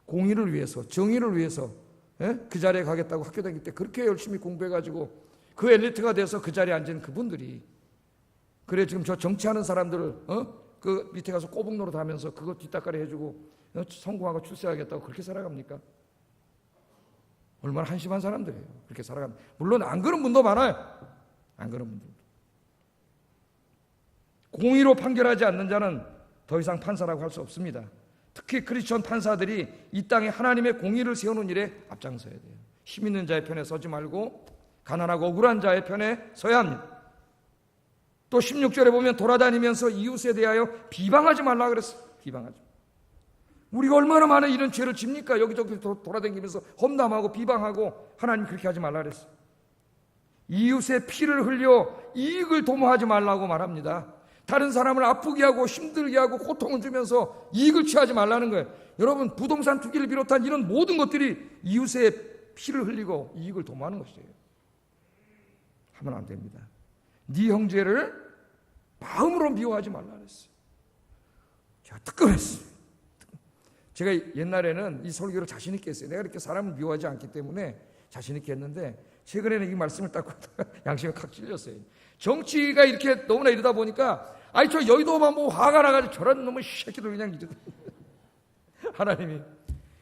공의를 위해서, 정의를 위해서 그 자리에 가겠다고 학교 다닐 때 그렇게 열심히 공부해가지고 그 엘리트가 돼서 그 자리에 앉은 그분들이, 그래 지금 저 정치하는 사람들을 그 밑에 가서 꼬북 노릇하면서 그거 뒷닦아리 해주고 성공하고 출세하겠다고 그렇게 살아갑니까? 얼마나 한심한 사람들이에요. 그렇게 살아갑니다. 물론 안 그런 분도 많아요. 안 그런 분들도. 공의로 판결하지 않는 자는 더 이상 판사라고 할 수 없습니다. 특히 크리스천 판사들이 이 땅에 하나님의 공의를 세우는 일에 앞장서야 돼요. 힘 있는 자의 편에 서지 말고 가난하고 억울한 자의 편에 서야 합니다. 또 16절에 보면 돌아다니면서 이웃에 대하여 비방하지 말라 그랬어요. 비방하지. 우리가 얼마나 많은 이런 죄를 집니까? 여기저기 돌아다니면서 험담하고 비방하고. 하나님 그렇게 하지 말라 그랬어요. 이웃의 피를 흘려 이익을 도모하지 말라고 말합니다. 다른 사람을 아프게 하고 힘들게 하고 고통을 주면서 이익을 취하지 말라는 거예요. 여러분, 부동산 투기를 비롯한 이런 모든 것들이 이웃의 피를 흘리고 이익을 도모하는 것이에요. 하면 안 됩니다. 네 형제를 마음으로 미워하지 말라 그랬어요. 제가 뜨끔했어요. 제가 옛날에는 이 설교를 자신 있게 했어요. 내가 이렇게 사람을 미워하지 않기 때문에 자신 있게 했는데 최근에는 이 말씀을 딱 양심에 칵 찔렸어요. 정치가 이렇게 너무나 이러다 보니까 저 여의도만 뭐 화가 나가지고 저런 놈의 새끼들 그냥 이제 하나님이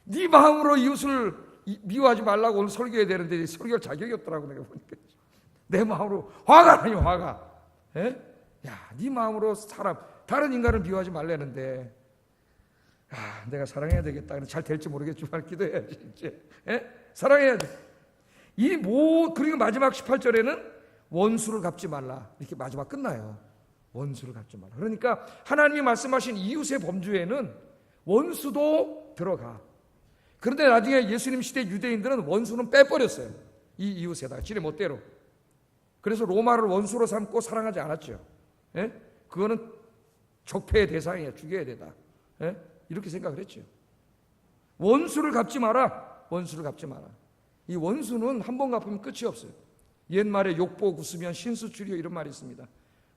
네 마음으로 이웃을 미워하지 말라고 오늘 설교해야 되는데 설교할 자격이 없더라고. 내가 보니까 내 마음으로 화가 나요. 화가. 에? 야, 네 마음으로 사람 다른 인간을 미워하지 말라는데 내가 사랑해야 되겠다. 잘 될지 모르겠지만 기도해야지. 이제 사랑해야지. 그리고 마지막 18절에는 원수를 갚지 말라. 이렇게 마지막 끝나요. 원수를 갚지 말라. 그러니까 하나님이 말씀하신 이웃의 범주에는 원수도 들어가. 그런데 나중에 예수님 시대 유대인들은 원수는 빼버렸어요. 이 이웃에다가 지네 멋대로. 그래서 로마를 원수로 삼고 사랑하지 않았죠. 그거는 적폐의 대상이야. 죽여야 되다. 이렇게 생각을 했죠. 원수를 갚지 마라. 원수를 갚지 마라. 이 원수는 한 번 갚으면 끝이 없어요. 옛말에 욕보고 웃으면 신수줄이요 이런 말이 있습니다.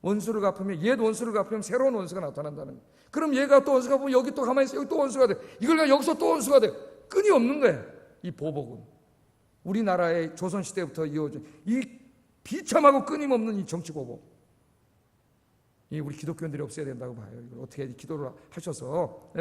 원수를 갚으면, 옛 원수를 갚으면 새로운 원수가 나타난다는 거예요. 그럼 얘가 또 원수가 보면 여기 또 가만히 있어, 여기 또 원수가 돼. 이걸 가 여기서 또 원수가 돼. 끈이 없는 거예요. 이 보복은 우리나라의 조선시대부터 이어진 이 비참하고 끊임없는 이 정치 보복, 이 우리 기독교인들이 없애야 된다고 봐요. 이걸 어떻게 기도를 하셔서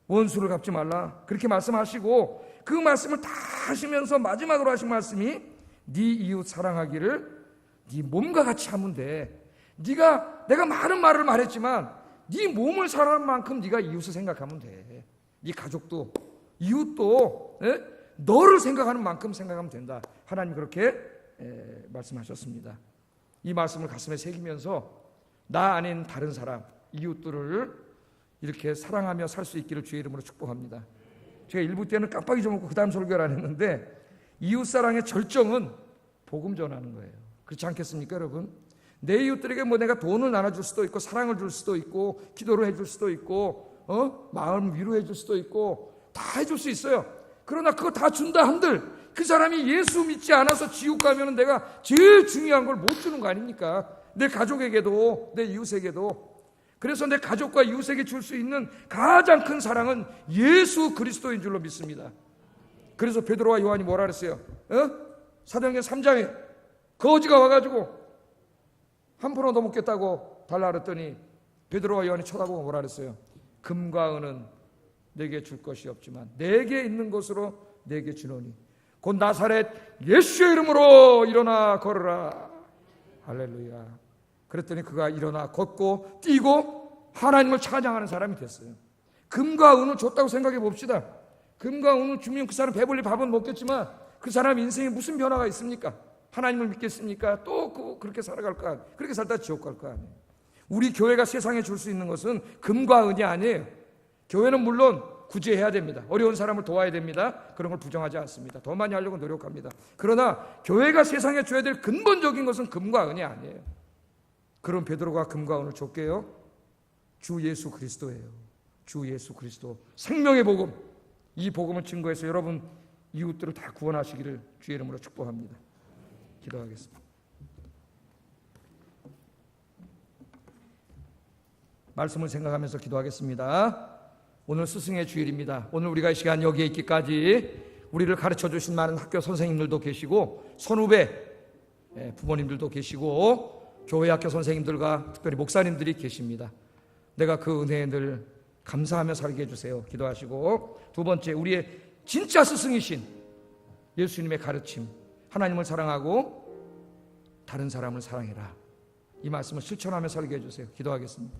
원수를 갚지 말라 그렇게 말씀하시고, 그 말씀을 다 하시면서 마지막으로 하신 말씀이 네 이웃 사랑하기를 네 몸과 같이 하면 돼. 내가 많은 말을 말했지만 네 몸을 사랑하는 만큼 네가 이웃을 생각하면 돼. 네 가족도 이웃도 너를 생각하는 만큼 생각하면 된다. 하나님 그렇게 말씀하셨습니다. 이 말씀을 가슴에 새기면서 나 아닌 다른 사람, 이웃들을 이렇게 사랑하며 살 수 있기를 주의 이름으로 축복합니다. 제가 일부 때는 깜빡이 잊어먹고 그 다음 설교를 안 했는데, 이웃사랑의 절정은 복음 전하는 거예요. 그렇지 않겠습니까 여러분? 내 이웃들에게 내가 돈을 나눠줄 수도 있고, 사랑을 줄 수도 있고, 기도를 해줄 수도 있고, 마음 위로해 줄 수도 있고, 다 해줄 수 있어요. 그러나 그거 다 준다 한들 그 사람이 예수 믿지 않아서 지옥 가면 내가 제일 중요한 걸 못 주는 거 아닙니까? 내 가족에게도, 내 이웃에게도. 그래서 내 가족과 이웃에게 줄 수 있는 가장 큰 사랑은 예수 그리스도인 줄로 믿습니다. 그래서 베드로와 요한이 뭐라 그랬어요? 사도행전 3장에 거지가 와가지고 한 푼 얻어 먹겠다고 달라 그랬더니 베드로와 요한이 쳐다보고 뭐라 그랬어요? 금과 은은 내게 줄 것이 없지만 내게 있는 것으로 내게 주노니 곧 나사렛 예수의 이름으로 일어나 걸으라. 할렐루야. 그랬더니 그가 일어나 걷고 뛰고 하나님을 찬양하는 사람이 됐어요. 금과 은을 줬다고 생각해 봅시다. 금과 은을 주면 그 사람 배불리 밥은 먹겠지만 그 사람 인생에 무슨 변화가 있습니까? 하나님을 믿겠습니까? 또 그렇게 살아갈까? 그렇게 살다 지옥 갈까? 아니에요. 우리 교회가 세상에 줄 수 있는 것은 금과 은이 아니에요. 교회는 물론 구제해야 됩니다. 어려운 사람을 도와야 됩니다. 그런 걸 부정하지 않습니다. 더 많이 하려고 노력합니다. 그러나 교회가 세상에 줘야 될 근본적인 것은 금과 은이 아니에요. 그럼 베드로가 금과 은을 줬게요? 주 예수 그리스도예요. 주 예수 그리스도 생명의 복음, 이 복음을 증거해서 여러분 이웃들을 다 구원하시기를 주의 이름으로 축복합니다. 기도하겠습니다. 말씀을 생각하면서 기도하겠습니다. 오늘 스승의 주일입니다. 오늘 우리가 이 시간 여기에 있기까지 우리를 가르쳐 주신 많은 학교 선생님들도 계시고 선후배 부모님들도 계시고 교회 학교 선생님들과 특별히 목사님들이 계십니다. 내가 그 은혜에 늘 감사하며 살게 해주세요. 기도하시고, 두 번째, 우리의 진짜 스승이신 예수님의 가르침, 하나님을 사랑하고 다른 사람을 사랑해라. 이 말씀을 실천하며 살게 해주세요. 기도하겠습니다.